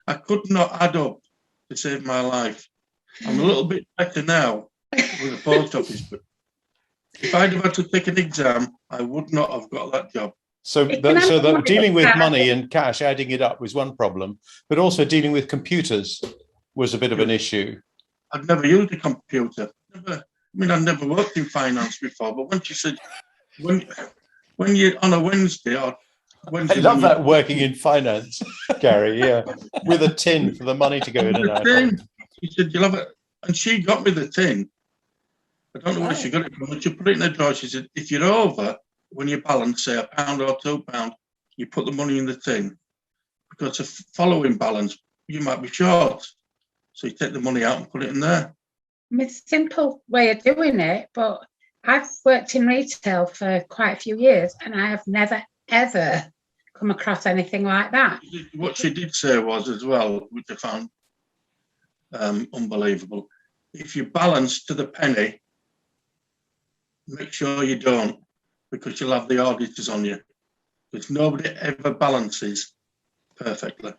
I could not add up to save my life. I'm a little bit better now with the post office, but if I'd have had to take an exam, I would not have got that job. So dealing with money and cash, adding it up was one problem, but also dealing with computers was a bit of an issue. I'd never used a computer. I'd never worked in finance before, but when she said, when you on a Wednesday or Wednesday, I love that working in finance, Gary, yeah, with a tin for the money to go in and out. She said, you'll have it. And she got me the tin. I don't know where she got it from. When she put it in the drawer, she said, if you're over, when you balance, say £1 or £2, you put the money in the tin. Because the following balance, you might be short. So you take the money out and put it in there. It's a simple way of doing it, but I've worked in retail for quite a few years and I have never, ever come across anything like that. What she did say was as well, which I found unbelievable, if you balance to the penny, make sure you don't, because you'll have the auditors on you. Because nobody ever balances perfectly.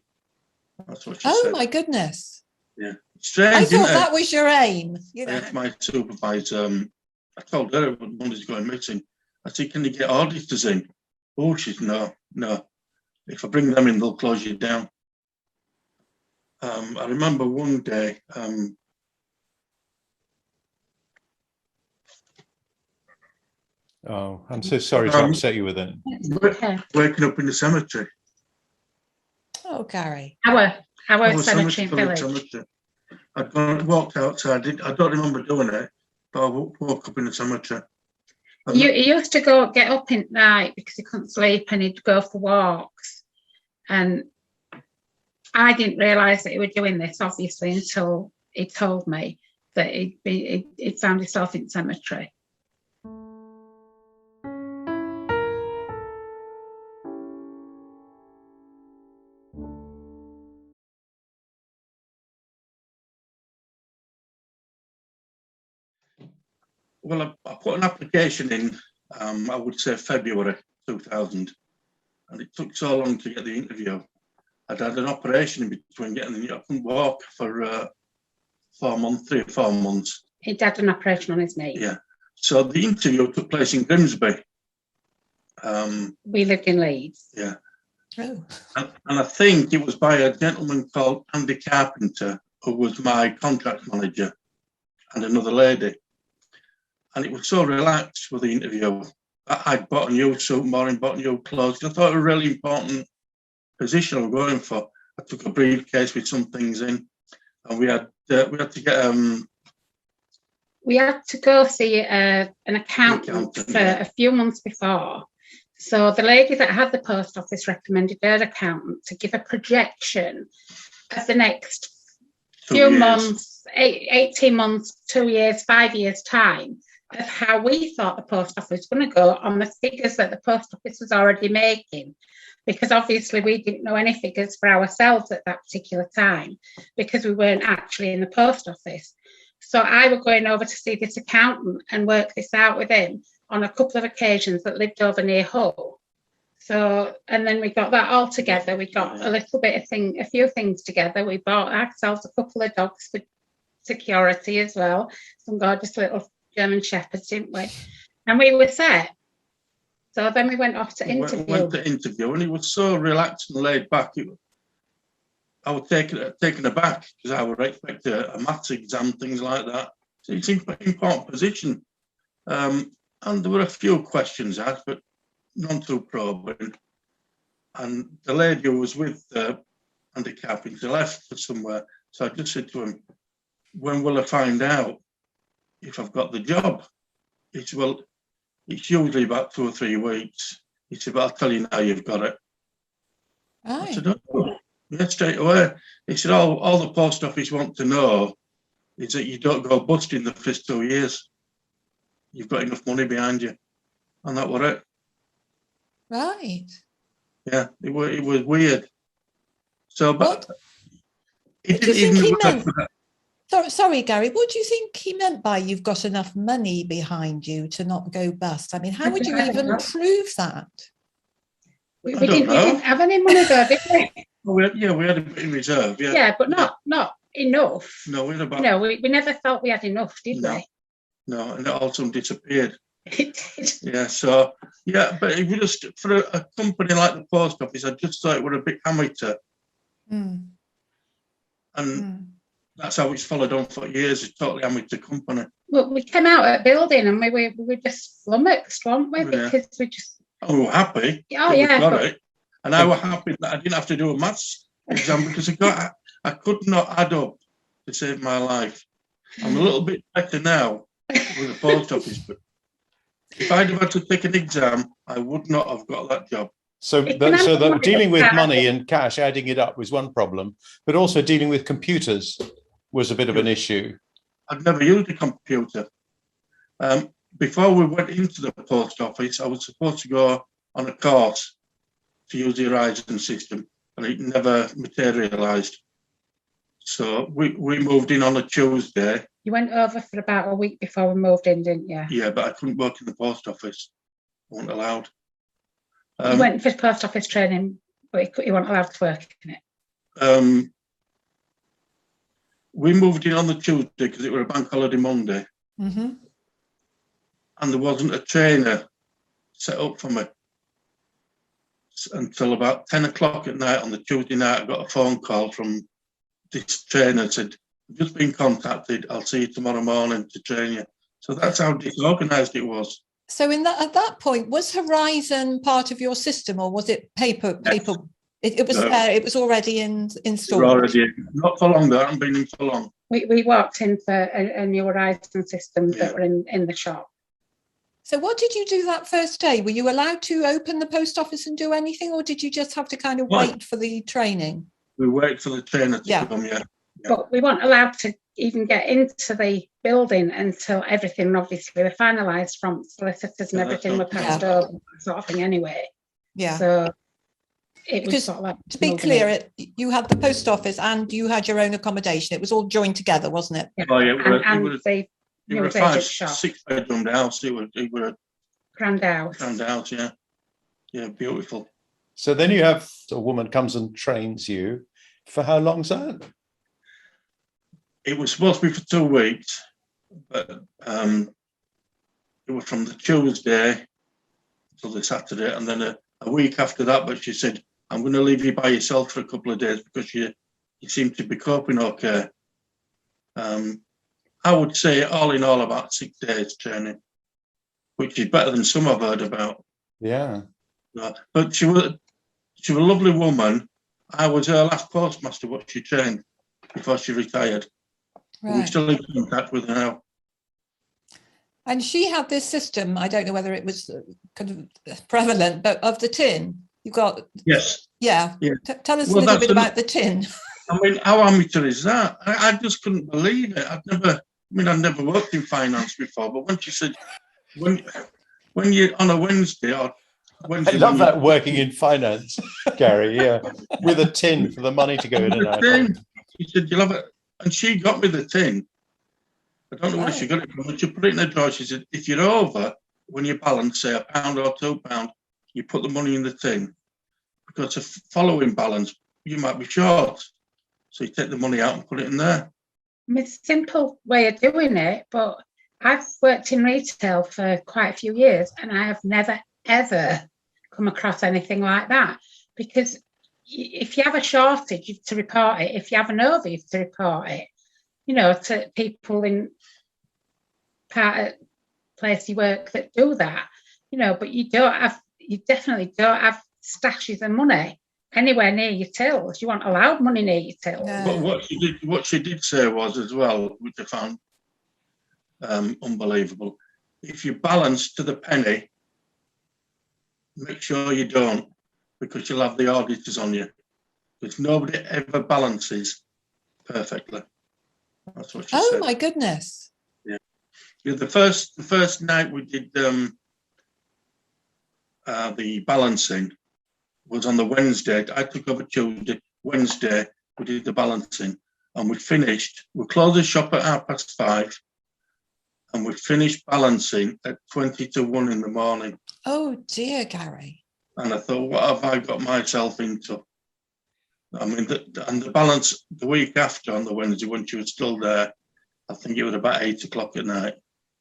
That's what she said. Oh my goodness. Yeah. Strange, I thought that was your aim. You know? My supervisor, I told her money's going missing. I said, can you get auditors in? Oh, she said, no. If I bring them in, they'll close you down. I remember one day, oh, I'm so sorry to upset you with it. Waking up in the cemetery. Oh, Gary. Our cemetery village. Cemetery. I'd walked outside. I don't remember doing it, but I woke up in the cemetery. He used to get up at night because he couldn't sleep and he'd go for walks. And I didn't realise that he was doing this, obviously, until he told me that he'd found himself in cemetery. Well, I put an application in, I would say February 2000, and it took so long to get the interview. I'd had an operation in between getting the interview. I couldn't walk for 3 or 4 months. He'd had an operation on his knee. Yeah. So the interview took place in Grimsby. We lived in Leeds. Yeah. Oh. And I think it was by a gentleman called Andy Carpenter, who was my contract manager, and another lady. And it was so relaxed with the interview. I'd bought a new suit, Maureen bought new clothes. I thought it was a really important position I was going for. I took a briefcase with some things in, and we had to get we had to go see an accountant for a few months before. So the lady that had the post office recommended her accountant to give a projection of the next few months, 18 months, 2 years, 5 years time, of how we thought the post office was going to go on the figures that the post office was already making. Because obviously we didn't know any figures for ourselves at that particular time because we weren't actually in the post office. So I was going over to see this accountant and work this out with him on a couple of occasions that lived over near Hull. So, and then we got that all together. We got a few things together. We bought ourselves a couple of dogs for security as well. Some gorgeous little German shepherds, didn't we? And we were set. So then we went off to interview. Went to interview, and he was so relaxed and laid back. I was taken aback because I would expect a maths exam, things like that. So it's an important position. And there were a few questions asked, but none too probing. And the lady who was with Andy Carpenter left for somewhere. So I just said to him, when will I find out if I've got the job? He said, well, it's usually about 2 or 3 weeks. He said, but I'll tell you now you've got it. Oh. I said, oh, yeah, straight away. He said, all the post office want to know is that you don't go bust in the first 2 years. You've got enough money behind you. And that was it. Right. Yeah, it was weird. So, but what do you think he meant? Sorry, Gary, what do you think he meant by you've got enough money behind you to not go bust? I mean, how would you even prove that? We didn't have any money though, did we? We had a bit in reserve. Yeah. Yeah, but not enough. No, we had about. No, we never felt we had enough, did we? No, and it also disappeared. It did. Yeah, so but it was just for a company like the post office, I just thought it were a bit amateur, and that's how it's followed on for years. It's totally amateur company. Well, we came out at building and we were just flummoxed, weren't we? Because we just. Oh, we were happy. Oh yeah. We got it, and I was happy that I didn't have to do a maths exam because I could not add up to save my life. I'm a little bit better now with the post office, but if I'd have had to take an exam, I would not have got that job. So dealing with money and cash, adding it up was one problem, but also dealing with computers was a bit of an issue. I'd never used a computer. Before we went into the post office, I was supposed to go on a course to use the Horizon system, and it never materialised. So we moved in on a Tuesday. You went over for about a week before we moved in, didn't you? Yeah, but I couldn't work in the post office. I wasn't allowed. You went for post office training, but you weren't allowed to work in it. We moved in on the Tuesday because it was a bank holiday Monday. Mm-hmm. And there wasn't a trainer set up for me. Until about 10 o'clock at night on the Tuesday night, I got a phone call from this trainer, said, "I've just been contacted, I'll see you tomorrow morning to train you." So that's how disorganised it was. So at that point, was Horizon part of your system, or was it paper? It was there. It was already installed. Already not for long. Though. I haven't been in for long. We walked in for a new Horizon system that were in the shop. So what did you do that first day? Were you allowed to open the post office and do anything, or did you just have to kind of wait for the training? We waited for the trainer to come. Yeah. But we weren't allowed to even get into the building until everything obviously were finalised from solicitors and everything were passed over, sort of thing anyway. Yeah. So it was sort of like, to be clear, you had the post office and you had your own accommodation. It was all joined together, wasn't it? Yeah. Oh, yeah, it was a 6-bedroom house. It was a grand house. Grand house, yeah. Yeah, beautiful. So then you have a woman comes and trains you. For how long's that? It was supposed to be for 2 weeks, but it was from the Tuesday till the Saturday, and then a week after that. But she said, "I'm going to leave you by yourself for a couple of days because you seem to be coping okay." I would say all in all about 6 days training, which is better than some I've heard about. Yeah. But she was a lovely woman. I was her last postmaster, what she trained before she retired. Right. We're still in contact with her now. And she had this system, I don't know whether it was kind of prevalent, but of the tin. You've got... Yes. Yeah. Tell us a little bit about the tin. I mean, how amateur is that? I just couldn't believe it. I'd never worked in finance before, but when she said, when you're on a Wednesday or Wednesday... I love that, working in finance, Gary, yeah. With a tin for the money to go in and out. She said, "You'll have it." And she got me the tin. I don't know where she got it from, but she put it in the drawer. She said, "If you're over, when you balance, say £1 or £2, you put the money in the tin. Because the following balance, you might be short. So you take the money out and put it in there." It's a simple way of doing it, but I've worked in retail for quite a few years and I have never, ever come across anything like that. Because if you have a shortage, you have to report it. If you have an over, you have to report it. To people in part of place you work that do that. But you definitely don't have stashes of money anywhere near your tills. You weren't allowed money near your tills. No. But what she did say was as well, which I found unbelievable. If you balance to the penny, make sure you don't, because you'll have the auditors on you. Because nobody ever balances perfectly. That's what she said. Oh my goodness. Yeah. The first night we did the balancing was on the Wednesday. I took over Tuesday. Wednesday we did the balancing, and we closed the shop at 5:30, and we finished balancing at 20 to 1 in the morning. Oh dear, Gary. And I thought, what have I got myself into? I mean, and the balance the week after on the Wednesday when she was still there, I think it was about 8 o'clock at night.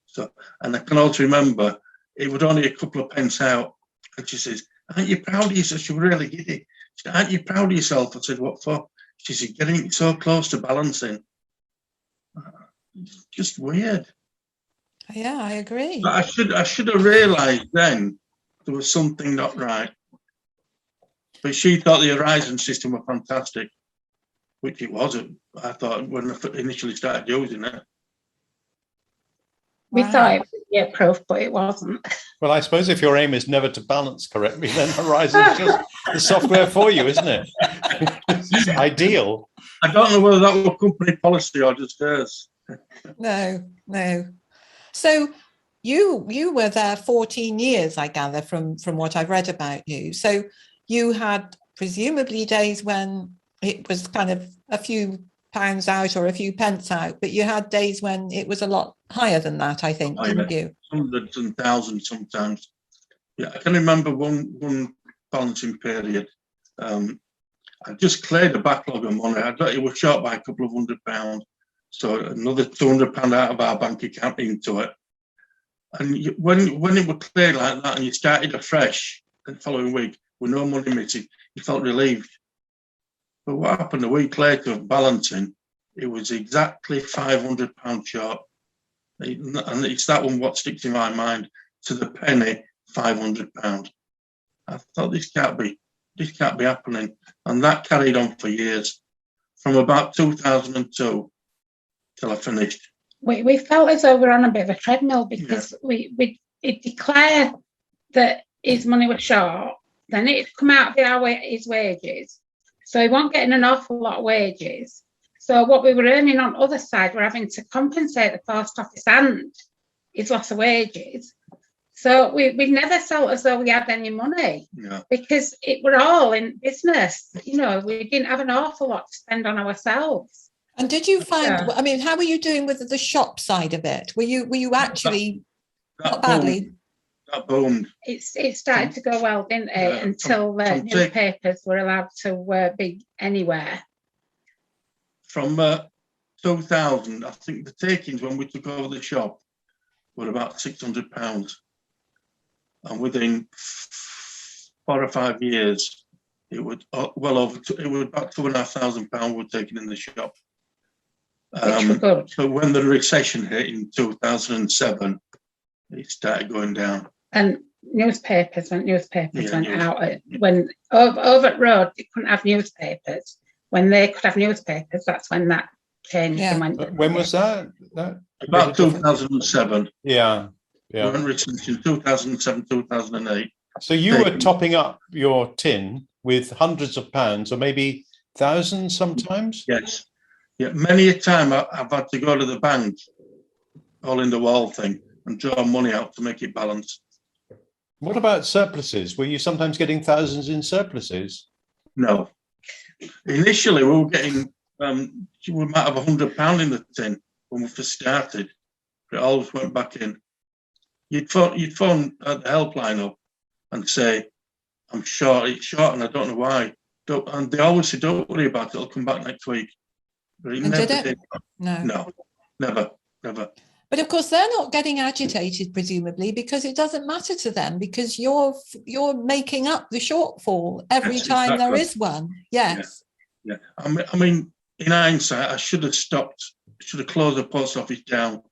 So, and I can also remember it was only a couple of pence out, and she says, "Aren't you proud of yourself?" She was really giddy. She said, "Aren't you proud of yourself?" I said, "What for?" She said, "Getting so close to balancing." It's just weird. Yeah, I agree. But I should have realised then there was something not right. But she thought the Horizon system was fantastic, which it wasn't. I thought when I initially started using it. We Wow. thought it was year-proof, but it wasn't. Well, I suppose if your aim is never to balance correctly, then Horizon's just the software for you, isn't it? It's ideal. I don't know whether that was company policy or just hers. No. So you were there 14 years, I gather, from what I've read about you. So you had presumably days when it was kind of a few pounds out or a few pence out, but you had days when it was a lot higher than that, I think, didn't you? Hundreds and thousands sometimes. Yeah, I can remember one balancing period. I just cleared a backlog of money. It was short by a couple of £100. So another £200 out of our bank account into it. And when it was cleared like that and you started afresh the following week with no money missing, you felt relieved. But what happened a week later of balancing, it was exactly £500 short. And it's that one what sticks in my mind, to the penny, £500. I thought this can't be happening. And that carried on for years, from about 2002 till I finished. We felt as though we were on a bit of a treadmill because we'd declare that his money was short, then it'd come out of his wages. So he wasn't getting an awful lot of wages. So what we were earning on the other side, we're having to compensate the post office and his loss of wages. So we never felt as though we had any money because it were all in business. You know, we didn't have an awful lot to spend on ourselves. And did you find, I mean, how were you doing with the shop side of it? Were you actually not badly? That boomed. It started to go well, didn't it? Until newspapers were allowed to be anywhere. From 2000, I think the takings when we took over the shop were about £600. And within 4 or 5 years, it was well over, it was about £2,500 were taken in the shop. But when the recession hit in 2007, it started going down. And newspapers went out. When over at Road, they couldn't have newspapers. When they could have newspapers, that's when that changed. And went. When was that? About 2007. Yeah. We went recession 2007, 2008. So you were topping up your tin with hundreds of pounds or maybe thousands sometimes? Yes. Yeah, many a time I've had to go to the bank, all in the wall thing, and draw money out to make it balance. What about surpluses? Were you sometimes getting thousands in surpluses? No. Initially, we were getting, we might have £100 in the tin when we first started. It always went back in. You'd phone at the helpline up and say, "I'm short, it's short, and I don't know why." And they always say, "Don't worry about it, it'll come back next week." But it never did. No, never. But of course, they're not getting agitated, presumably, because it doesn't matter to them, because you're making up the shortfall every time there is one. Yes. Yeah. I mean, in hindsight, I should have closed the post office down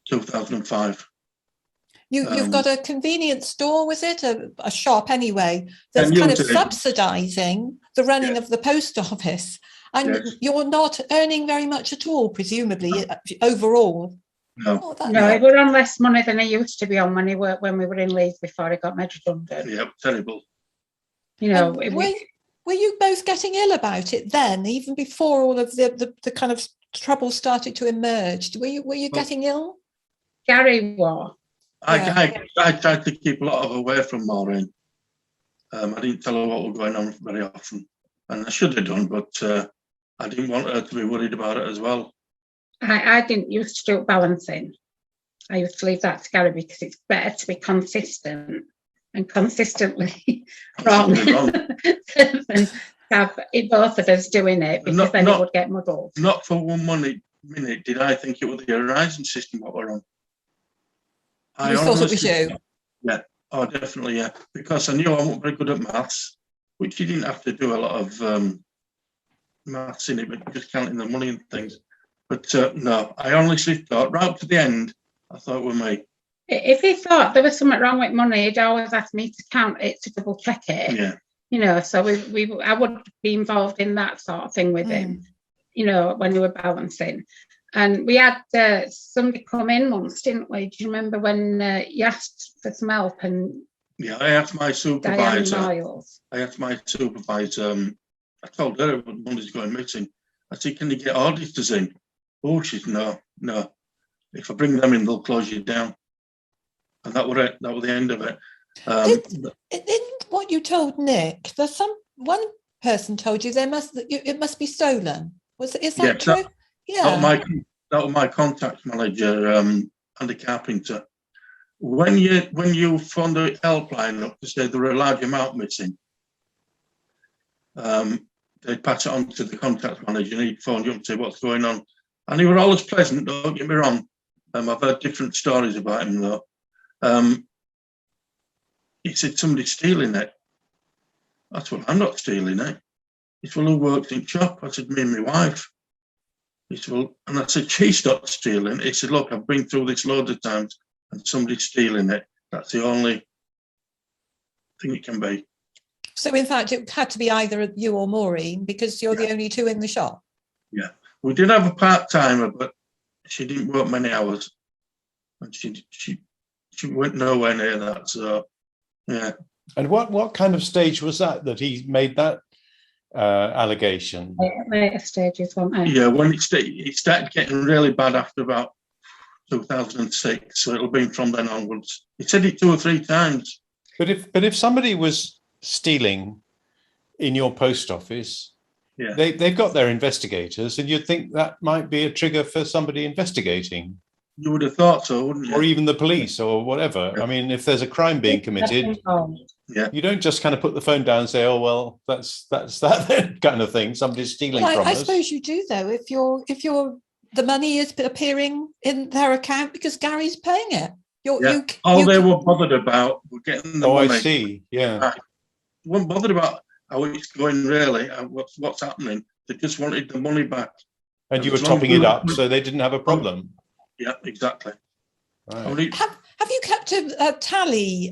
2005. You've got a convenience store, was it? A shop anyway, that's kind of subsidising the running of the post office. And you're not earning very much at all, presumably, overall. No, he were on less money than he used to be on when we were in leave before he got made redundant. Yeah, terrible. You know, were you both getting ill about it then, even before all of the kind of trouble started to emerge? Were you getting ill? Gary was. I tried to keep a lot of away from Maureen. I didn't tell her what was going on very often, and I should have done, but I didn't want her to be worried about it as well. I didn't used to do balancing. I used to leave that to Gary because it's better to be consistent and consistently wrong have both of us doing it, because then it would get muddled. Not for one minute did I think it was the Horizon system what we're on. You thought it was you? Yeah, oh, definitely, yeah. Because I knew I wasn't very good at maths, which you didn't have to do a lot of maths in it, but just counting the money and things. But no, I honestly thought, right up to the end, I thought it was me. If he thought there was something wrong with money, he'd always ask me to count it to double check it. Yeah. You know, so I would be involved in that sort of thing with him, you know, when we were balancing. And we had somebody come in once, didn't we? Do you remember when you asked for some help? And yeah, I asked my supervisor. I told her money's going missing. I said, can you get auditors in? Oh, she's no. If I bring them in, they'll close you down. And that was it. That was the end of it. In what you told Nick, there's one person told you it must be stolen. Is that true? That was my contact manager and the carpenter. When you phone the helpline up to say there were a large amount missing, they'd pass it on to the contact manager, and he'd phone you up and say what's going on. And he was always pleasant, don't get me wrong. I've heard different stories about him though. He said somebody's stealing it. I said, well, I'm not stealing it. He said, well, who works in shop? I said, me and my wife. He said, well, and I said, she's not stealing. He said, look, I've been through this loads of times and somebody's stealing it. That's the only thing it can be. So in fact, it had to be either you or Maureen, because you're the only two in the shop. Yeah. We did have a part-timer, but she didn't work many hours. And she went nowhere near that. So, yeah. And what kind of stage was that he made that allegation? Later stages, weren't they? Yeah, when it started getting really bad after about 2006. So it'll be from then onwards. He said it 2 or 3 times. But if somebody was stealing in your post office, yeah, they've got their investigators, and you'd think that might be a trigger for somebody investigating. You would have thought so, wouldn't you? Or even the police or whatever. Yeah. I mean, if there's a crime being committed, you don't just kind of put the phone down and say, oh, well, that's that kind of thing. Somebody's stealing from us. I suppose you do, though, if the money is appearing in their account because Gary's paying it. They were bothered about were getting the money. I see, yeah. They weren't bothered about how it's going really, what's happening. They just wanted the money back. And you were topping it up, so they didn't have a problem. Yeah, exactly. Right. Have you kept a tally,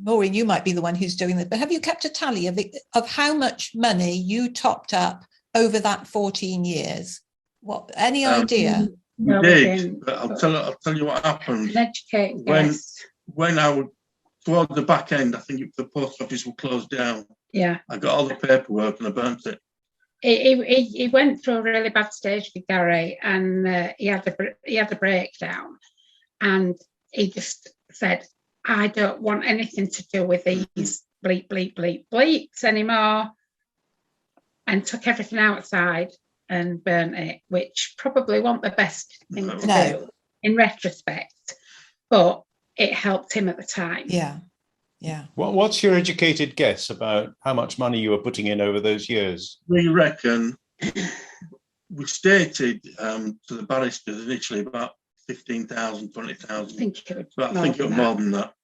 Maureen, you might be the one who's doing this, but have you kept a tally of how much money you topped up over that 14 years? Any idea? We did, but I'll tell you what happened. When I would, towards the back end, I think the post office would close down. Yeah. I got all the paperwork and I burnt it. He went through a really bad stage with Gary, and he had a breakdown, and he just said, I don't want anything to do with these bleep, bleep, bleep, bleeps anymore, and took everything outside and burnt it, which probably wasn't the best thing to do in retrospect, but it helped him at the time. Yeah. What's your educated guess about how much money you were putting in over those years? We reckon, we stated to the barristers initially about 15,000, 20,000. I think it was more than that.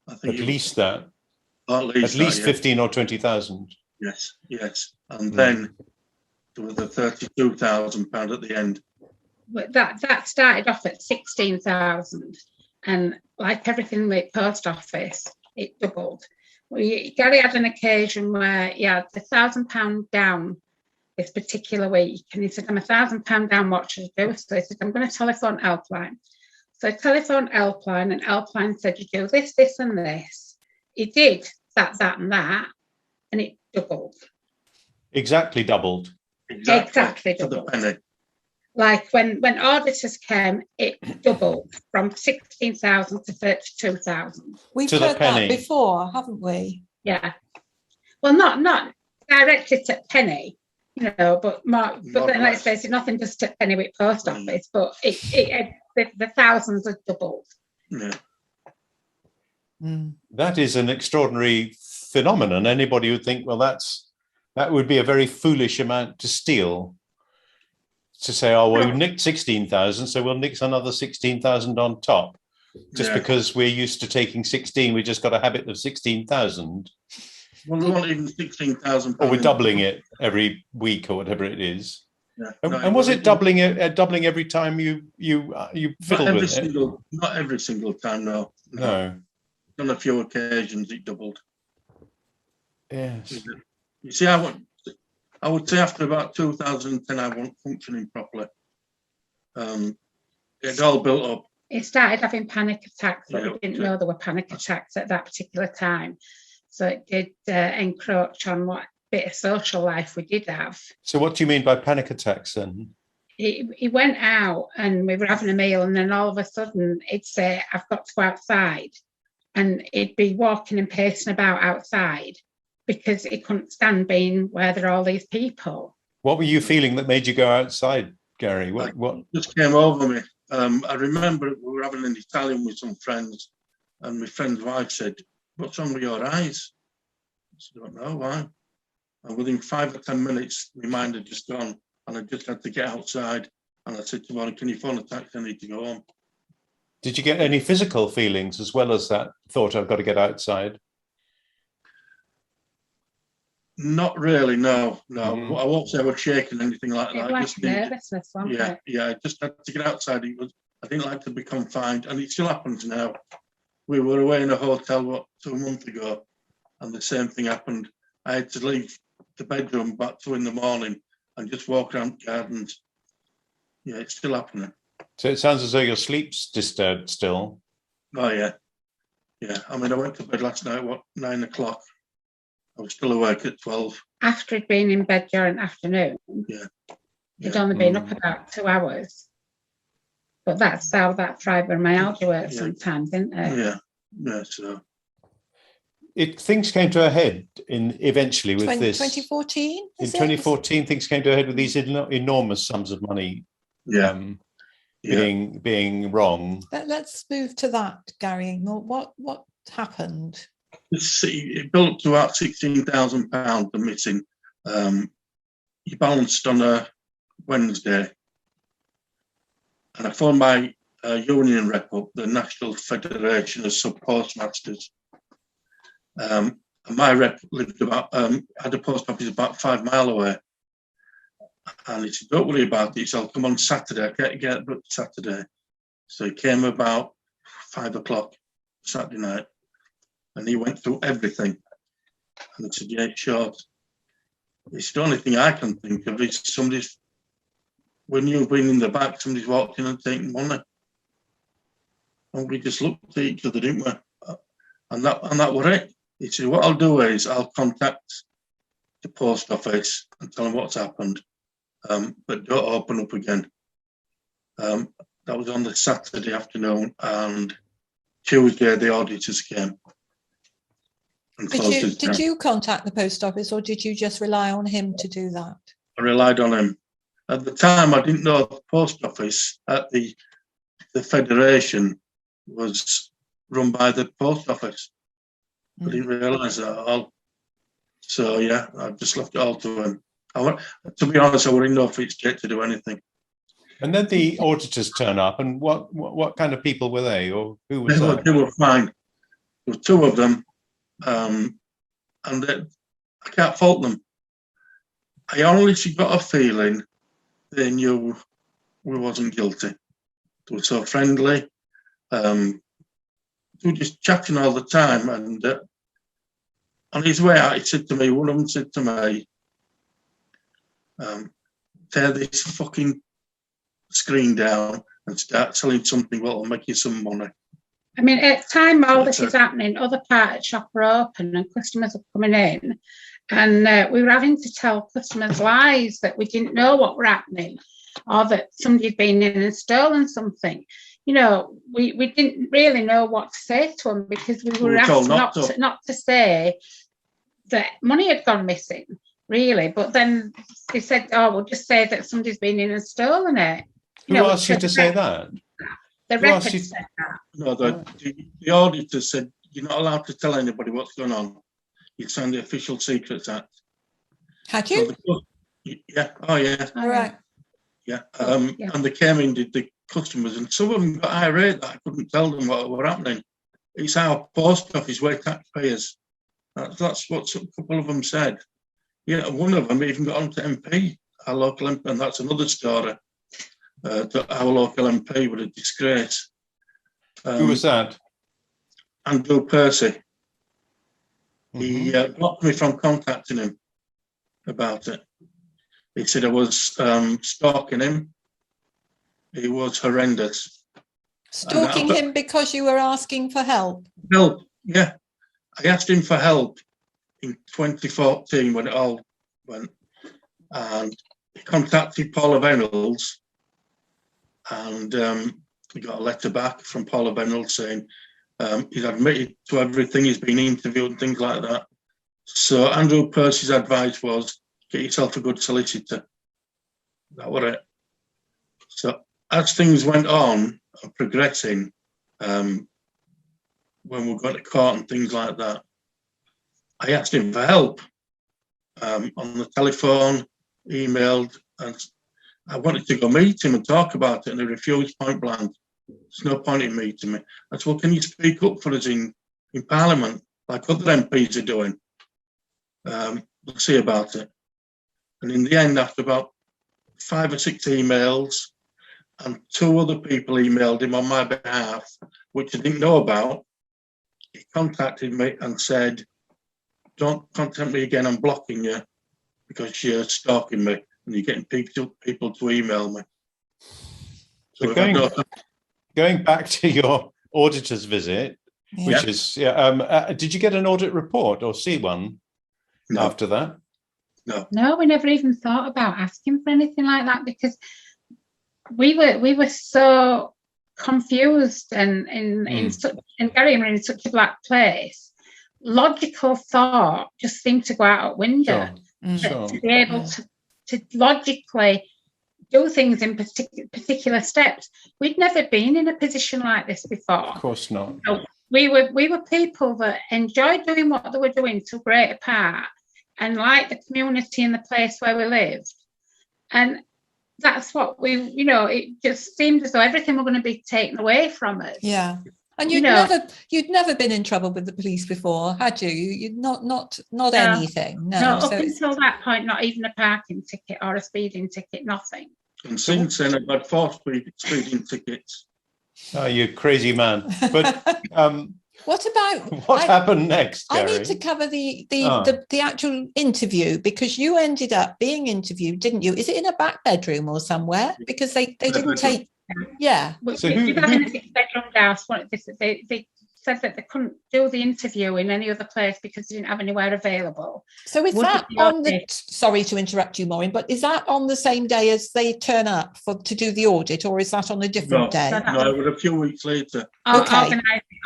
At least that. At least 15 or 20,000. Yes. And then there was the £32,000 at the end. But that started off at 16,000, and like everything with post office, it doubled. Gary had an occasion where he had £1,000 down this particular week, and he said, I'm £1,000 down, what should I do? So he said, I'm going to telephone Helpline. So I telephoned Helpline, and Helpline said, you do this, this and this. He did that and that, and it doubled. Exactly doubled. Exactly doubled. To the penny. Like when auditors came, it doubled from 16,000 to 32,000. We've heard that before, haven't we? Yeah. Well, not directly to penny, but then let's face it, nothing just to penny with post office, but the thousands have doubled. Yeah. That is an extraordinary phenomenon. Anybody would think, well, that's That would be a very foolish amount to steal. To say, oh, well, we nicked 16,000, so we'll nick another 16,000 on top. Just because we're used to taking 16, we just got a habit of 16,000. Well, we want even 16,000. Or we're doubling it every week or whatever it is. Yeah. And was it doubling every time you fiddled with it? Not every single time, no. No. On a few occasions, it doubled. Yes. You see, I would say after about 2010, I wasn't functioning properly. It all built up. He started having panic attacks, but we didn't know there were panic attacks at that particular time. So it did encroach on what bit of social life we did have. So what do you mean by panic attacks then? He went out and we were having a meal, and then all of a sudden he'd say, I've got to go outside. And he'd be walking and pacing about outside because he couldn't stand being where there are all these people. What were you feeling that made you go outside, Gary? What just came over me? I remember we were having an Italian with some friends, and my friend's wife said, "What's wrong with your eyes?" I said, "I don't know why." And within 5 or 10 minutes, my mind had just gone, and I just had to get outside. And I said to her, "Can you phone a taxi? I need to go home." Did you get any physical feelings as well as that thought, I've got to get outside? Not really, no. I won't say I was shaking or anything like that. It was nervousness, wasn't it? Yeah, I just had to get outside. I didn't like to be confined, and it still happens now. We were away in a hotel, 2 months ago, and the same thing happened. I had to leave the bedroom about 2 a.m. and just walk around gardens. Yeah, it's still happening. So it sounds as though your sleep's disturbed still. Oh, yeah. Yeah, I mean, I went to bed last night, 9 o'clock. I was still awake at 12. After he'd been in bed during the afternoon, he'd only been up about 2 hours. But that's how that fibromyalgia works sometimes, isn't it? Yeah, so. Things came to a head eventually with this. 2014? In 2014, things came to a head with these enormous sums of money being wrong. Let's move to that, Gary. What happened? It built to about £16,000 the missing. He balanced on a Wednesday, and I phoned my union rep up, the National Federation of Subpostmasters. And my rep lived had a post office about 5 miles away. And he said, "Don't worry about it. I'll come on Saturday. I get booked Saturday." So he came about 5 o'clock Saturday night, and he went through everything. And I said, "Yeah, sure." It's the only thing I can think of is when you've been in the back, somebody's walked in and taken money. And we just looked at each other, didn't we? And that was it. He said, "What I'll do is I'll contact the post office and tell them what's happened. But don't open up again." That was on the Saturday afternoon, and Tuesday the auditors came. Did you contact the post office, or did you just rely on him to do that? I relied on him. At the time, I didn't know the post office at the Federation was run by the post office. I didn't realise that at all. So, yeah, I just left it all to him. To be honest, I wouldn't know if it's yet to do anything. And then the auditors turn up, and what kind of people were they, or who was that? They were fine. There were 2 of them, and I can't fault them. I honestly got a feeling they knew we wasn't guilty. They were so friendly. We were just chatting all the time, and on his way out, one of them said to me, "Tear this fucking screen down and start selling something that will make you some money." I mean, at the time all this is happening, other parts of the shop were open and customers were coming in, and we were having to tell customers lies that we didn't know what were happening, or that somebody had been in and stolen something. You know, we didn't really know what to say to them, because we were asked not to say that money had gone missing, really. But then they said, "Oh, we'll just say that somebody's been in and stolen it." Who asked you to say that? The rep had said that. No, the auditor said, "You're not allowed to tell anybody what's going on. You signed the Official Secrets Act." Had So you? yeah, oh yeah, All right. yeah. Yeah. And they came in, did the customers, and some of them got irate that I couldn't tell them what were happening. It's our post office, we're taxpayers. That's what a couple of them said. Yeah, one of them even got onto MP, our local MP, and that's another story. That our local MP was a disgrace. Who was that? Andrew Percy. He Mhm. blocked me from contacting him about it. He said I was stalking him. He was horrendous. Stalking him because you were asking for help. Help, yeah. I asked him for help in 2014 when it all went, and he contacted Paula Reynolds, and he got a letter back from Paula Reynolds saying he's admitted to everything, he's been interviewed and things like that. So Andrew Percy's advice was, get yourself a good solicitor. That was it. So as things went on and progressing, when we got to court and things like that, I asked him for help on the telephone, emailed, and I wanted to go meet him and talk about it, and he refused point blank. There's no point in meeting me. I said, well, can you speak up for us in Parliament, like other MPs are doing? We'll see about it. And in the end, after about 5 or 6 emails, and 2 other people emailed him on my behalf, which I didn't know about, he contacted me and said, don't contact me again, I'm blocking you because you're stalking me and you're getting people to email me. So going back to your auditor's visit, Yeah. which is, did you get an audit report or see one after that? No, we never even thought about asking for anything like that because we were so confused and Gary and were in such a black place. Logical thought just seemed to go out of window. Sure. To be able to logically do things in particular steps. We'd never been in a position like this before. Of course not. So we were people that enjoyed doing what they were doing to a greater part and liked the community and the place where we lived. And that's what it just seemed as though everything were going to be taken away from us. Yeah. And you'd never been in trouble with the police before, had you? You'd not anything. No. Up until that point, not even a parking ticket or a speeding ticket, nothing. And since then, I've had 4 speeding tickets. Oh, you crazy man! But what about what happened next, Gary? I need to cover the actual interview because you ended up being interviewed, didn't you? Is it in a back bedroom or somewhere? Because they didn't take. Yeah. So we live in a 6-bedroom house. They said that they couldn't do the interview in any other place because they didn't have anywhere available. So is that on the? Sorry to interrupt you, Maureen, but is that on the same day as they turn up to do the audit, or is that on a different day? No, it was a few weeks later. Okay.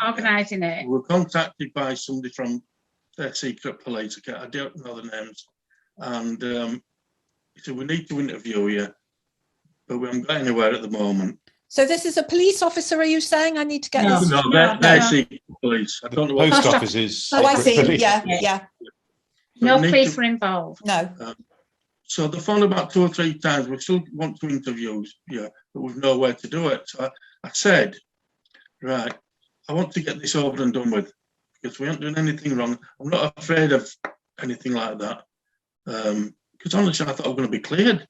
Organising it. We were contacted by somebody from their secret police. I don't know the names, and he said we need to interview you, but we haven't got anywhere at the moment. So this is a police officer, are you saying? I need to get this? No, they're secret police. I don't know what post office is. Oh, I see. Police. Yeah. No police were involved. No. So they phoned about 2 or 3 times. We still want to interview you, but we've nowhere to do it. So I said, right, I want to get this over and done with because we haven't done anything wrong. I'm not afraid of anything like that. Because honestly, I thought I was going to be cleared.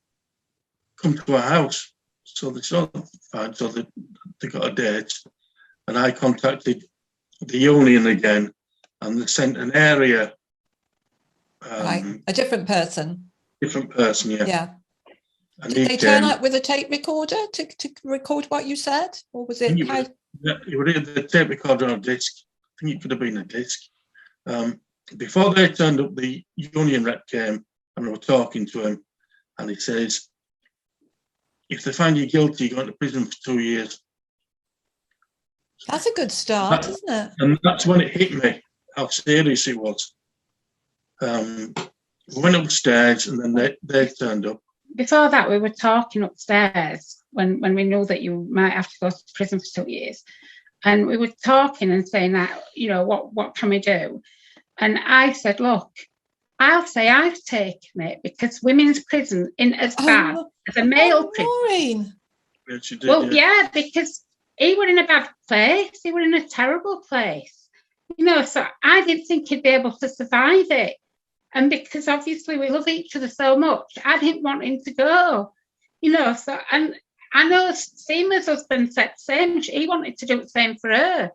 Come to our house. So they saw fine, so they got a date, and I contacted the union again, and they sent an area. Right, a different person. Different person, yeah. Yeah. And did they turn up with a tape recorder to record what you said, or was it? You were either the tape recorder or a disc. I think it could have been a disc. Before they turned up, the union rep came, and we were talking to him, and he says, if they find you guilty, you're going to prison for 2 years. That's a good start, isn't it? And that's when it hit me, how serious it was. We went upstairs and then they turned up. Before that, we were talking upstairs when we knew that you might have to go to prison for 2 years. And we were talking and saying that, what can we do? And I said, look, I'll say I've taken it because women's prison isn't as bad as a male prison. Maureen. Yes, you did, Well, yeah, because he were in a bad place. He were in a terrible place. You know, so I didn't think he'd be able to survive it. And because obviously we love each other so much, I didn't want him to go. You know, so, and I know Seema's husband said the same. He wanted to do the same for her.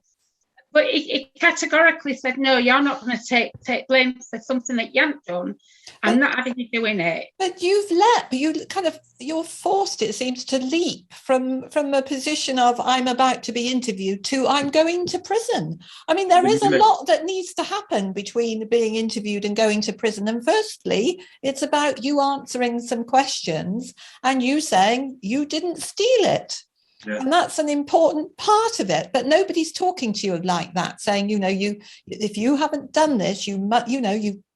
But he categorically said, no, you're not going to take blame for something that you haven't done. I'm not having you doing it. But you're forced, it seems, to leap from a position of I'm about to be interviewed to I'm going to prison. I mean, there is a lot that needs to happen between being interviewed and going to prison. And firstly, it's about you answering some questions and you saying you didn't steal it. Yeah. And that's an important part of it, but nobody's talking to you like that, saying, you know, if you haven't done this, you've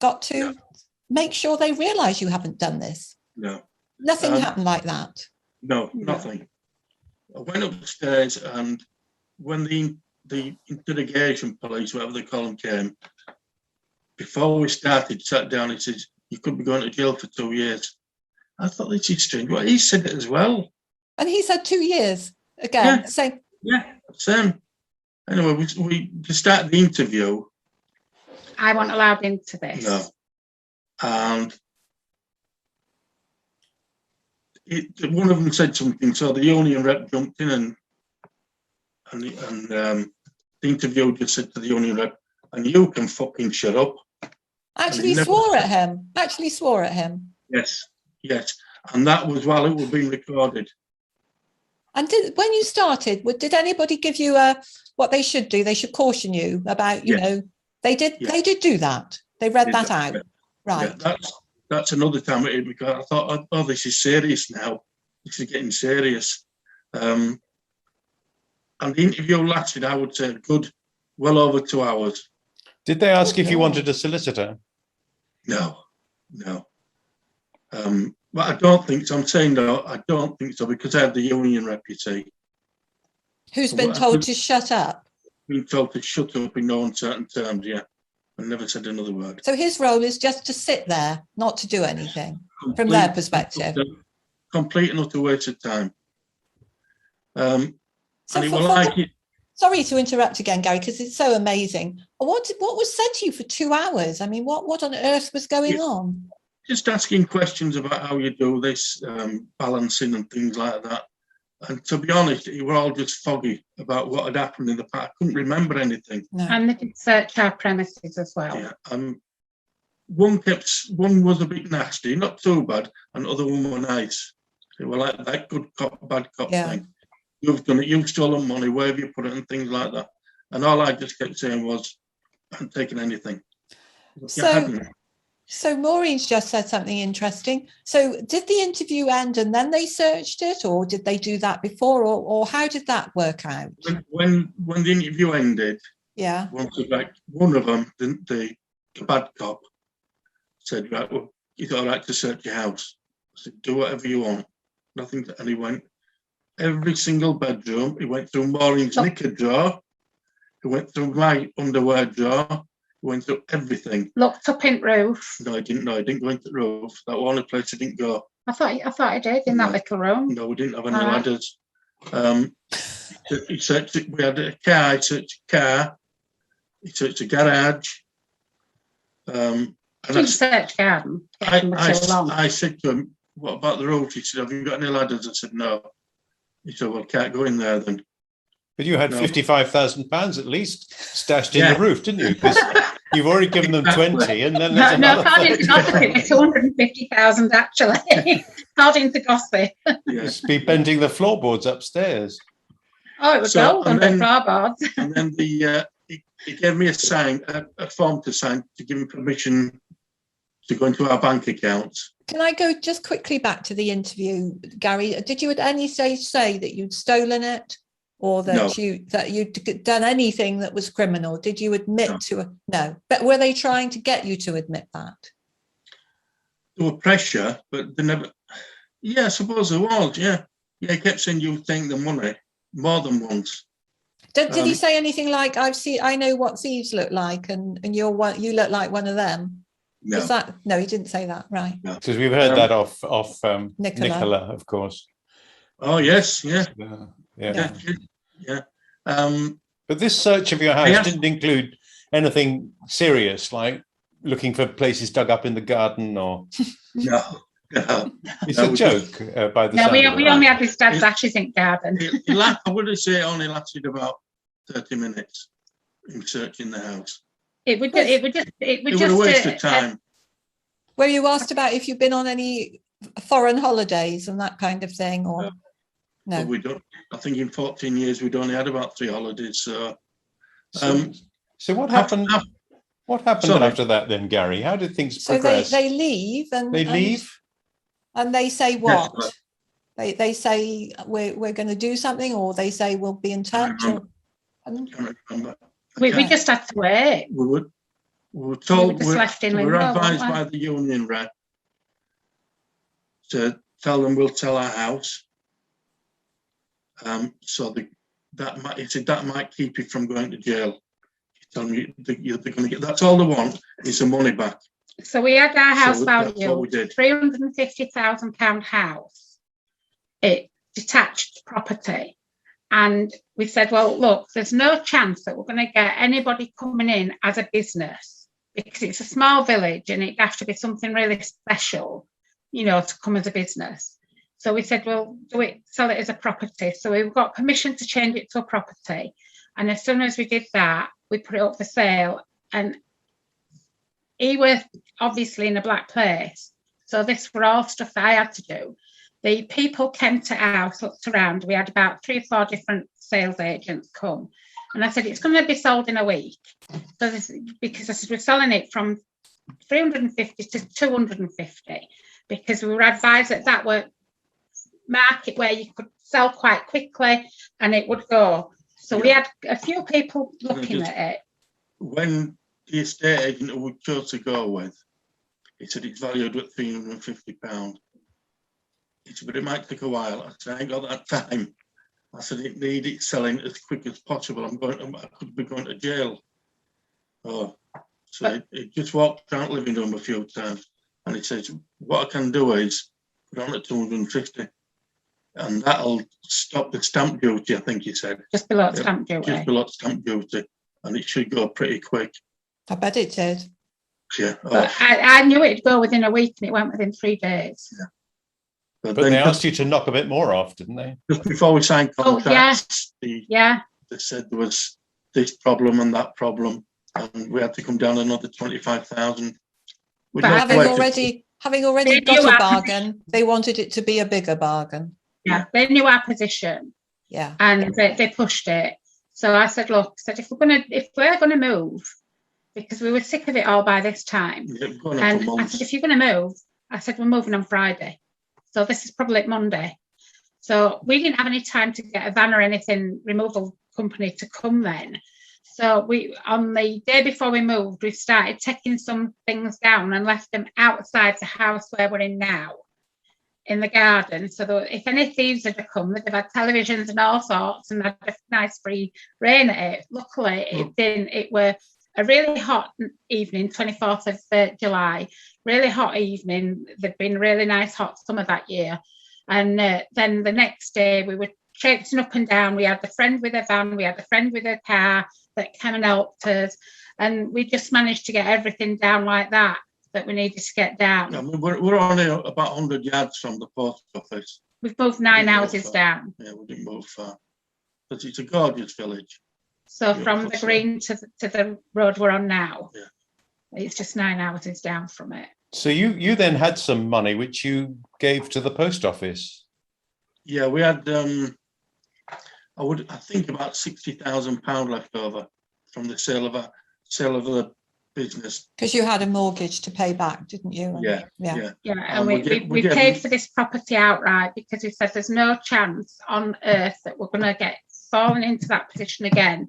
got to make sure they realise you haven't done this. No, nothing happened like that. No, nothing. I went upstairs, and when the interrogation police, whatever they call them, came, before we started, sat down, he says, "You could be going to jail for 2 years." I thought, this is strange. Well, he said it as well. And he said 2 years. Again, same. Yeah, same. Anyway, we started the interview. I wasn't allowed into this. No. And one of them said something, so the union rep jumped in and the interviewer just said to the union rep, "And you can fucking shut up." Actually swore at him. Yes. And that was while it was being recorded. And when you started, did anybody give you what they should do? They should caution you about, you know, they did do that. They read that out. Yeah. Right. Yeah, that's another time it hit me, because I thought, oh, this is serious now. This is getting serious. And the interview lasted, I would say, well over 2 hours. Did they ask if you wanted a solicitor? No. But I don't think so. I'm saying no, I don't think so, because I had the union rep, you see. Who's been told to shut up? Been told to shut up in no uncertain terms, yeah. I never said another word. So his role is just to sit there, not to do anything, from their perspective. Complete and utter waste of time. Sorry to interrupt again, Gary, because it's so amazing. What was said to you for 2 hours? I mean, what on earth was going on? Just asking questions about how you do this, balancing and things like that. And to be honest, you were all just foggy about what had happened in the past. I couldn't remember anything. No. And they could search our premises as well. Yeah. One was a bit nasty, not too bad, and the other one were nice. They were like that good cop, bad cop thing. You've done it, you've stolen money, where have you put it, and things like that. And all I just kept saying was, I haven't taken anything. So Maureen's just said something interesting. So did the interview end and then they searched it, or did they do that before, or how did that work out? When the interview ended, one of them, the bad cop, said, "Right, well, it's all right to search your house." I said, "Do whatever you want." Nothing. And he went every single bedroom. He went through Maureen's knicker drawer. He went through my underwear drawer. Went through everything. Looked up in roof. No, I didn't. He didn't go into the roof. That was the only place he didn't go. I thought he did in that little room. No, we didn't have any ladders. He searched it. We had a car. He searched a car. He searched a garage. And I searched garden. I said to him, "What about the roof?" He said, "Have you got any ladders?" I said, "No." He said, "Well, can't go in there then." But you had £55,000 at least stashed in the roof, didn't you? Because you've already given them 20, and then there's another. No, according to gossip, it's 250,000 actually. According to gossip. Just be bending the floorboards upstairs. Oh, it was gold under floorboards. And then he gave me a form to sign to give him permission to go into our bank accounts. Can I go just quickly back to the interview, Gary? Did you at any stage say that you'd stolen it? Or that you'd done anything that was criminal? Did you admit to it? No. But were they trying to get you to admit that? There was pressure, but they never. Yeah, I suppose there was. Yeah, he kept saying you would take the money more than once. Did he say anything like, I know what thieves look like, and you look like one of them? No. Is that no? He didn't say that, right? Because we've heard that off Nicola. Nicola, of course. Oh yes, yeah, Yeah. yeah. But this search of your house Yes. didn't include anything serious, like looking for places dug up in the garden, or No, no. it's No, a we joke by the No, sound we of it. only had his dad's ashes in garden. I would say it only lasted about 30 minutes in searching the house. It would just It was a waste of time. Were you asked about if you've been on any foreign holidays and that kind of thing, or no? But we don't. I think in 14 years we'd only had about 3 holidays. So what happened? What happened Sorry. after that then, Gary? How did things So progress? they leave and They leave? and they say what? Yes, They say we're going to do something, or they say we'll be in touch. Or, I can't remember. We just had to wait. We were told, We were just left in we were limbo, advised weren't we? by the union rep to tell them we'll sell our house. So he said that might keep you from going to jail. Tell me they're going to get. That's all they want is the money back. So we had our house So that's what value, we did. £350,000 house, it detached property. And we said, well, look, there's no chance that we're going to get anybody coming in as a business because it's a small village and it'd have to be something really special, to come as a business. So we said, well, sell it as a property. So we got permission to change it to a property. And as soon as we did that, we put it up for sale. And he was obviously in a black place. So this were all stuff that I had to do. The people came to our house, looked around. We had about 3 or 4 different sales agents come. And I said, it's going to be sold in a week. Because I said, we're selling it from 350 to 250 because we were advised that were market where you could sell quite quickly and it would go. So we had a few people looking at it. When the estate agent who we chose to go with, he said it's valued at £350. He said, but it might take a while. I said, I ain't got that time. I said, it need it selling as quick as possible. I could be going to jail. So he just walked around the living room a few times and he says, what I can do is put on at 250 and that'll stop the stamp duty, I think he said. Just below stamp duty. Just below stamp duty. And it should go pretty quick. I bet it did. Yeah. But I knew it'd go within a week and it went within 3 days. Yeah. But they asked you to knock a bit more off, didn't they? Just before we signed contracts, they said there was this problem and that problem, and we had to come down another 25,000. But having already got a bargain, they wanted it to be a bigger bargain. Yeah, they knew our position. Yeah, and they pushed it. So I said, look, if we're gonna move, because we were sick of it all by this time, and I said, if you're gonna move, I said, we're moving on Friday. So this is probably Monday. So we didn't have any time to get a van or anything, removal company to come then. So on the day before we moved, we started taking some things down and left them outside the house where we're in now, in the garden. So that if any thieves had come, they'd have had televisions and all sorts and had a nice free reign at it. Luckily, it didn't. It were a really hot evening, 24th of July, really hot evening. There'd been really nice hot summer that year. And then the next day we were traipsing up and down. We had the friend with a van, we had the friend with a car that came and helped us. And we just managed to get everything down like that we needed to get down. I mean, we're only about 100 yards from the post office. We've moved 9 houses down. Yeah, we didn't move far. But it's a gorgeous village. So from the green to the road we're on now, it's just 9 houses down from it. So you then had some money which you gave to the post office. Yeah, we had I think about £60,000 left over from the sale of the business. Because you had a mortgage to pay back, didn't you? Yeah. And we paid for this property outright because we said there's no chance on earth that we're going to get fallen into that position again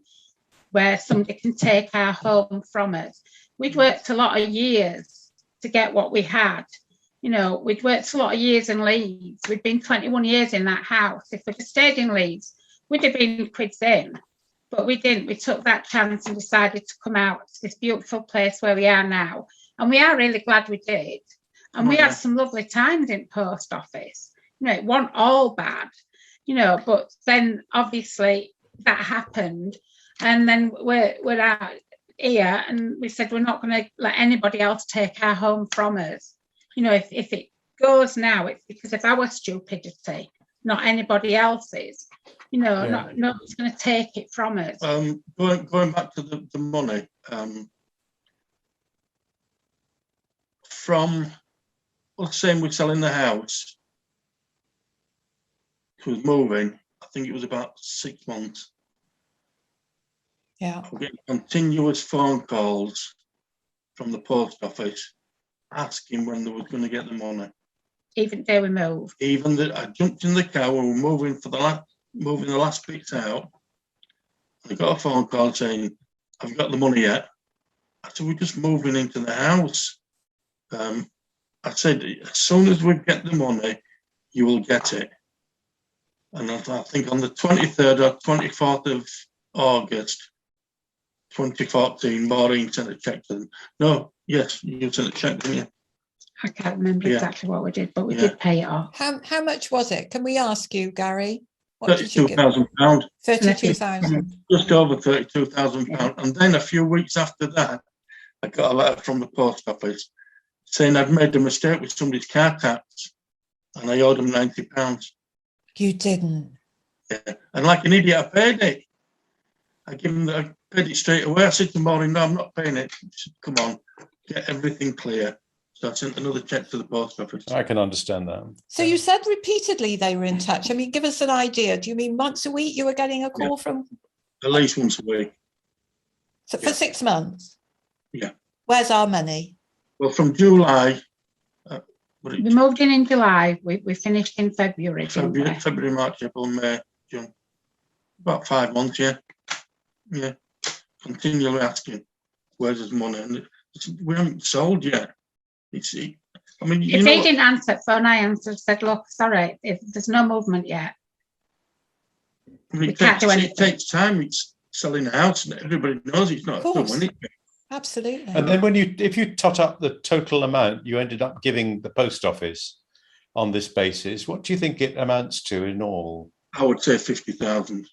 where somebody can take our home from us. We'd worked a lot of years to get what we had. We'd worked a lot of years in Leeds. We'd been 21 years in that house. If we'd have stayed in Leeds, we'd have been quids in. But we didn't. We took that chance and decided to come out to this beautiful place where we are now. And we are really glad we did. And we Oh, yeah. had some lovely times in post office. You know, it wasn't all bad, you know, but then obviously that happened. And then we're out here and we said we're not going to let anybody else take our home from us. You know, if it goes now, it's because of our stupidity, not anybody else's. You know, nobody's going to take it from us. Going back to the money, from, let's say we're selling the house, it was moving, I think it was about 6 months. Yeah. I'm getting continuous phone calls from the post office asking when they was going to get the money. Even though we moved. Even that I jumped in the car when we were moving for moving the last bits out. I got a phone call saying, "I've got the money yet." I said, "We're just moving into the house." I said, "As soon as we get the money, you will get it." And I think on the 23rd or 24th of August, 2014, Maureen sent a check to them. No, yes, you sent a check, didn't you? I can't remember exactly what we did, but we did pay it off. How much was it? Can we ask you, Gary? What did you give? £32,000. 32,000. Just over £32,000. And then a few weeks after that, I got a letter from the post office saying I'd made a mistake with somebody's car tax and I owed them £90. You didn't? Yeah. And like an idiot, I paid it. I paid it straight away. I said to Maureen, "No, I'm not paying it." She said, "Come on, get everything clear." So I sent another check to the post office. I can understand that. So you said repeatedly they were in touch. I mean, give us an idea. Do you mean once a week you were getting a call from? At least once a week. So for 6 months? Yeah. Where's our money? Well, from July. We moved in July. We finished in February. February, March, April, May, June. About 5 months, yeah. Yeah. Continually asking, "Where's his money?" And we haven't sold yet. I mean, if he didn't answer the phone, I answered, said, "Look, sorry, there's no movement yet." I mean, it takes time. It's selling a house, and everybody knows it's not done, isn't it? Absolutely. And then if you tot up the total amount you ended up giving the post office on this basis, what do you think it amounts to in all? I would say 50,000.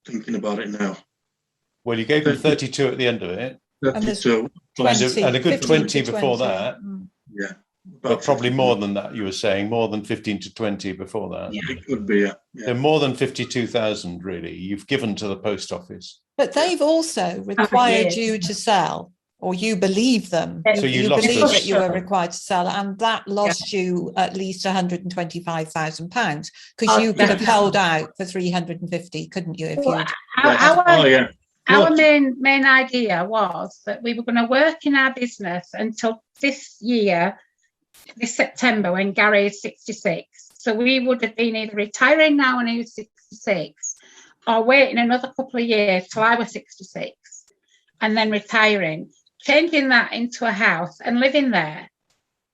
Thinking about it now. Well, you gave them 32 at the end of it. 32. And a good 20 before that. Yeah. But probably more than that, you were saying, more than 15 to 20 before that. Yeah, it could be, yeah. So more than 52,000, really, you've given to the post office. But they've also required you to sell, or you believe them. So you believe that you were required to sell, and that lost you at least £125,000 because you could have held out for 350, couldn't you? If you Our main idea was that we were going to work in our business until this year, this September, when Gary is 66. So we would have been either retiring now when he was 66 or waiting another couple of years till I was 66 and then retiring, changing that into a house and living there.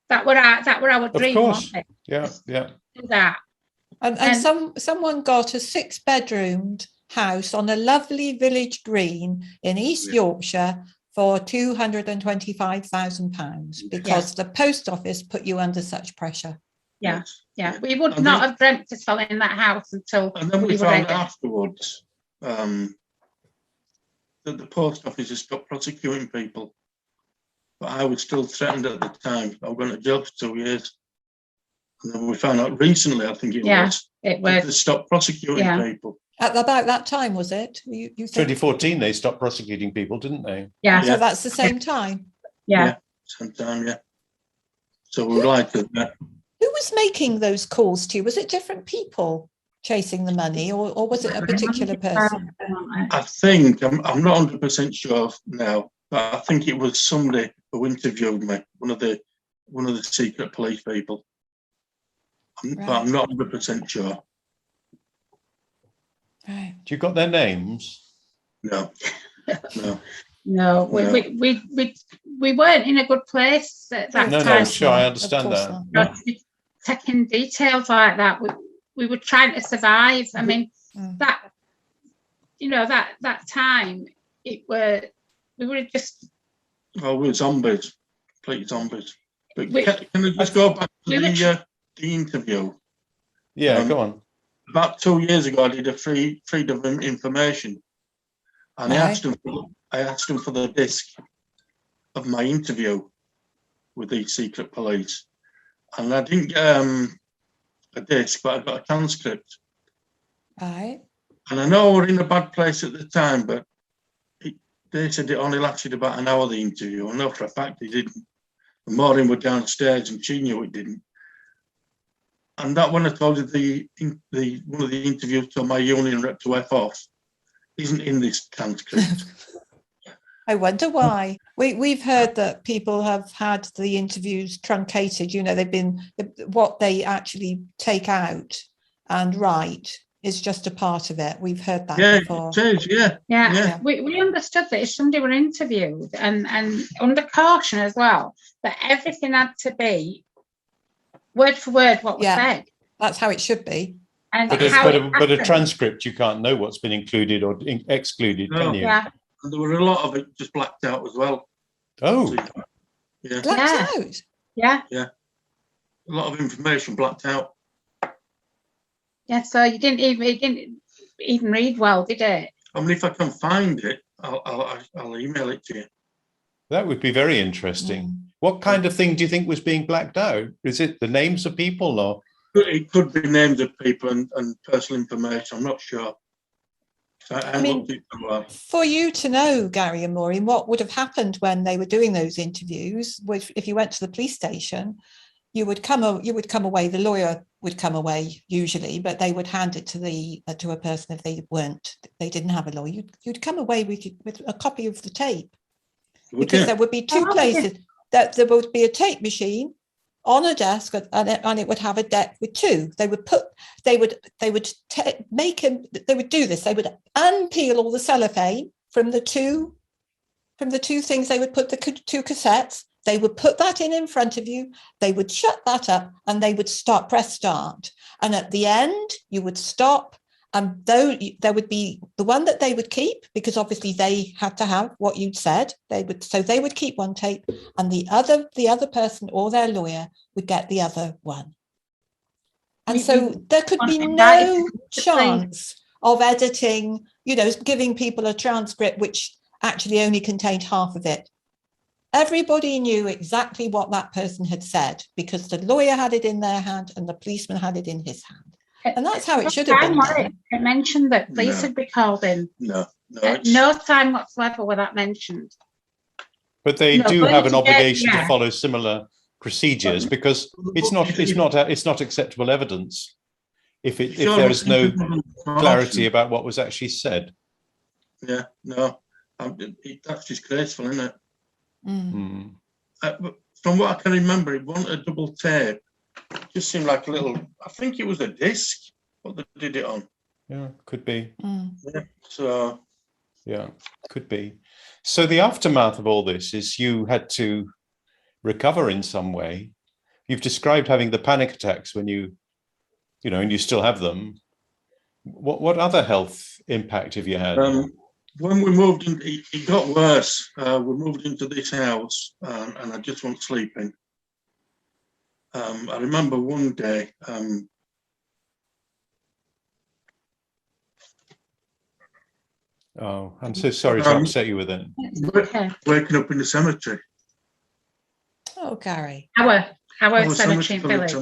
That were our dream. Of course. Yeah. Do that. And someone got a 6-bedroomed house on a lovely village green in East Yorkshire for £225,000 because the post office put you under such pressure. Yeah. We would not have dreamt of selling that house until. And then we found afterwards that the post office has stopped prosecuting people. But I was still threatened at the time. I was going to jail for 2 years. And then we found out recently, I think it was they stopped prosecuting people. At about that time, was it? You think? 2014, they stopped prosecuting people, didn't they? Yeah. So that's the same time. Yeah. Same time, yeah. So we liked it. Yeah. Who was making those calls to you? Was it different people chasing the money, or was it a particular person? I think I'm not 100% sure now, but I think it was somebody who interviewed me, one of the secret police people. But I'm not 100% sure. Right. Do you got their names? No. We weren't in a good place at that time. No, sure, I understand that. Not taking details like that. We were trying to survive. I mean, that time we were just. Oh, we were zombies. complete zombies. But Wait. can I just go back to the interview? Yeah, go on. About 2 years ago, I did a freedom of information, and I asked them for the disc of my interview with the secret police, and I didn't get a disc, but I got a transcript. Right. And I know we're in a bad place at the time, but they said it only lasted about an hour, the interview. I know for a fact it didn't. And Maureen were downstairs and she knew it didn't. And that when I told you one of the interviews told my union rep to F off, isn't in this transcript. I wonder why. We've heard that people have had the interviews truncated. You know, they've been, what they actually take out and write is just a part of it. We've heard that before. It is, yeah. We understood that if somebody were interviewed and under caution as well, that everything had to be word for word what was said. That's how it should be. And but a transcript, you can't know what's been included or excluded, can you? Yeah. And there were a lot of it just blacked out as well. Oh. Yeah. Blacked out? Yeah. Yeah. A lot of information blacked out. Yeah, so it didn't even read well, did it? I mean, if I can find it, I'll email it to you. That would be very interesting. What kind of thing do you think was being blacked out? Is it the names of people or? It could be names of people and personal information. I'm not sure. I mean, for you to know, Gary and Maureen, what would have happened when they were doing those interviews? If you went to the police station, you would come away. The lawyer would come away usually, but they would hand it to a person if they didn't have a lawyer. You'd come away with a copy of the tape, because there would be two places. That there would be a tape machine on a desk, and it would have a deck with two. They would do this. They would unpeel all the cellophane from the two things. They would put the two cassettes. They would put that in front of you. They would shut that up, and they would press start. And at the end, you would stop. And though there would be the one that they would keep, because obviously they had to have what you'd said. They would keep one tape, and the other person or their lawyer would get the other one. And so there could be no chance of editing, giving people a transcript which actually only contained half of it. Everybody knew exactly what that person had said, because the lawyer had it in their hand and the policeman had it in his hand. And that's how it should have been done. It mentioned that police would be called in. No time whatsoever were that mentioned. But they do have an obligation to follow similar procedures, because it's not acceptable evidence if there is no clarity about what was actually said. Yeah, no, that's disgraceful, isn't it? Mm. From what I can remember, it wasn't a double tape. It just seemed like a little. I think it was a disc. What they did it on? Yeah, could be. Mm. Yeah. So. Yeah, could be. So the aftermath of all this is you had to recover in some way. You've described having the panic attacks when and you still have them. What other health impact have you had? When we moved in, it got worse. We moved into this house, and I just wasn't sleeping. I remember one day. Oh, I'm so sorry to upset you with it. Waking up in the cemetery. Oh, Gary. Our cemetery village.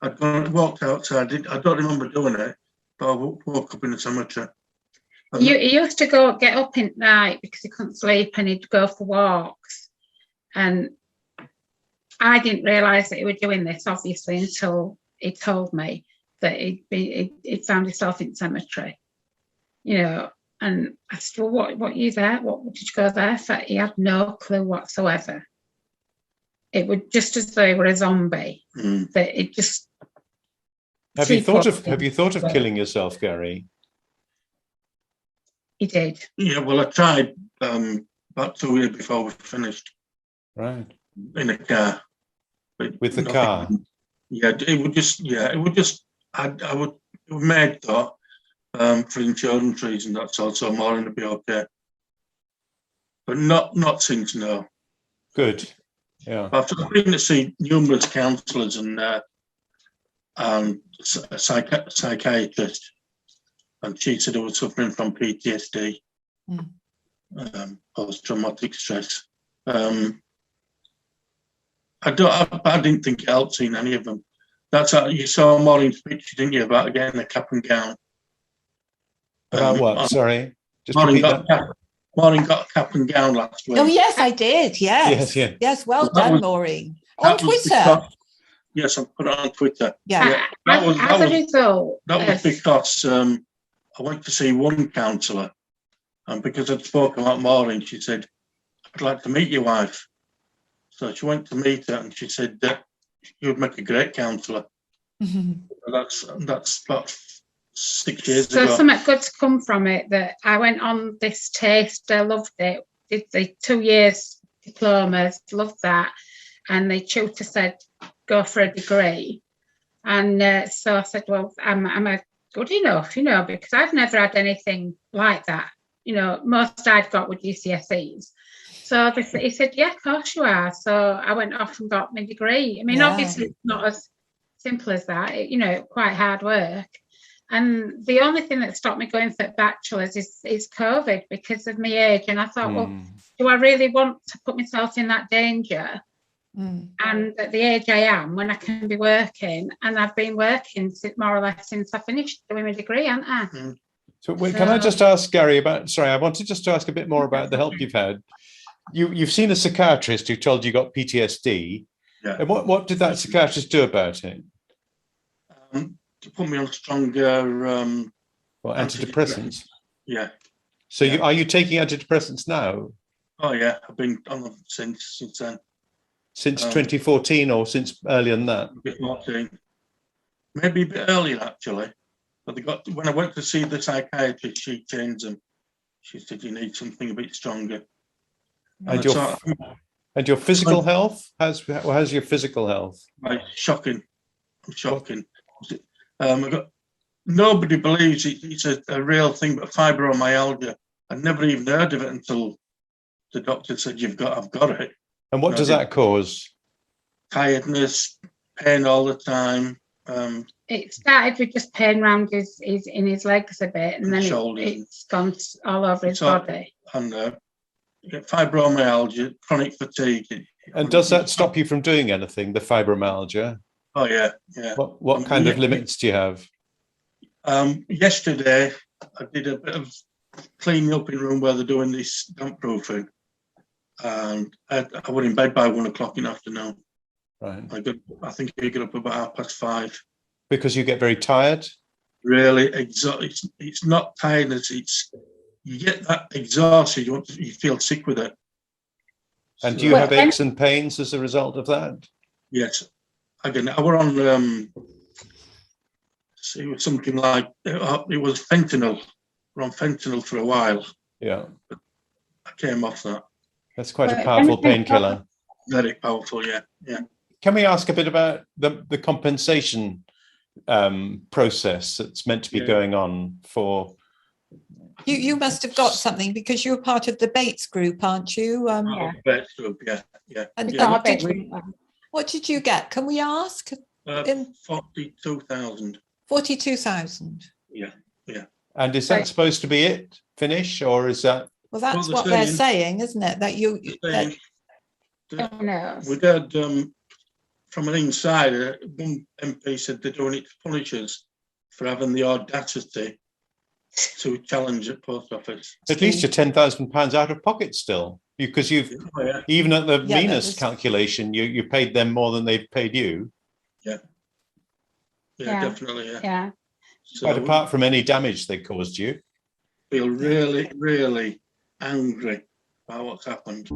I'd walked outside. I don't remember doing it, but I woke up in the cemetery. He used to get up at night because he couldn't sleep, and he'd go for walks. And I didn't realise that he was doing this, obviously, until he told me that he'd found himself in cemetery. And I said, well, what are you there? What did you go there for? He had no clue whatsoever. It was just as though he were a zombie. That it just. Have you thought of killing yourself, Gary? He did. Yeah, well, I tried about 2 years before we finished. Right. In a car. With the car? Yeah, it would just. I would made that. For insurance reasons, that's also Maureen would be okay. But not since, no. Good. Yeah. I've been to see numerous counsellors and psychiatrist, and she said I was suffering from PTSD, post-traumatic stress. I didn't think it helped seeing any of them. That's how you saw Maureen's picture, didn't you, about getting a cap and gown? About what? Sorry, just Maureen repeat that. Maureen got a cap and gown last week. Oh yes, I did. Yes, Yes. Well That done, was- Maureen. On Twitter. Yes, I put it on Twitter. Yeah. That was result, because I went to see one counsellor, and because I'd spoken about Maureen, she said, "I'd like to meet your wife." So she went to meet her, and she said that you would make a great counsellor. That's about 6 years ago. So something good to come from it, that I went on this taste, I loved it, did the 2 years diplomas, loved that, and the tutor said go for a degree, and so I said, well, am I good enough, because I've never had anything like that, most I'd got with GCSEs. So he said, yeah, of course you are. So I went off and got my degree. I mean, obviously it's not as simple as that, quite hard work. And the only thing that stopped me going for bachelor's is COVID, because of my age. And I thought, well, do I really want to put myself in that danger? And at the age I am, when I can be working, and I've been working more or less since I finished doing my degree, haven't I? So can I just ask Gary I wanted just to ask a bit more about the help you've had. You've seen a psychiatrist who told you got PTSD. Yeah. And what did that psychiatrist do about it? To put me on stronger Antidepressants. Yeah. So are you taking antidepressants now? Oh yeah, I've been on them since then. Since 2014 or since earlier than that? A bit more, maybe a bit earlier actually. But when I went to see the psychiatrist, she changed them. She said you need something a bit stronger. And your physical health? How's your physical health? Shocking. Nobody believes it's a real thing, but fibromyalgia. I'd never even heard of it until the doctor said I've got it. And what does that cause? Tiredness, pain all the time. It started with just pain around in his legs a bit, and then it's gone all over his body. And fibromyalgia, chronic fatigue. And does that stop you from doing anything, the fibromyalgia? Oh yeah. What kind of limits do you have? Yesterday, I did a bit of cleaning up in the room where they're doing this damp proofing, and I was in bed by 1 o'clock in the afternoon. Right. I think I get up about 5:30. Because you get very tired? Really exhausted. It's not tiredness. You get that exhausted. You feel sick with it. And do you have aches and pains as a result of that? Yes. Again, I were on. It was something like it was fentanyl. We're on fentanyl for a while. Yeah. But I came off that. That's quite a powerful painkiller. Very powerful, yeah. Can we ask a bit about the compensation process that's meant to be going on for? You must have got something because you're part of the Bates group, aren't you? Bates group, yeah. And Yeah. what did you get? Can we ask? 42,000. 42,000. Yeah. And is that supposed to be it? Finish, or is that? Well, that's what they're saying, isn't it? That you. We got from an insider. One MP said they're doing it to punish us for having the audacity to challenge at post office. At least you're £10,000 out of pocket still, because you've even at the meanest calculation, you paid them more than they've paid you. Yeah, definitely. Yeah. So but apart from any damage they caused you, feel really, really angry about what's happened.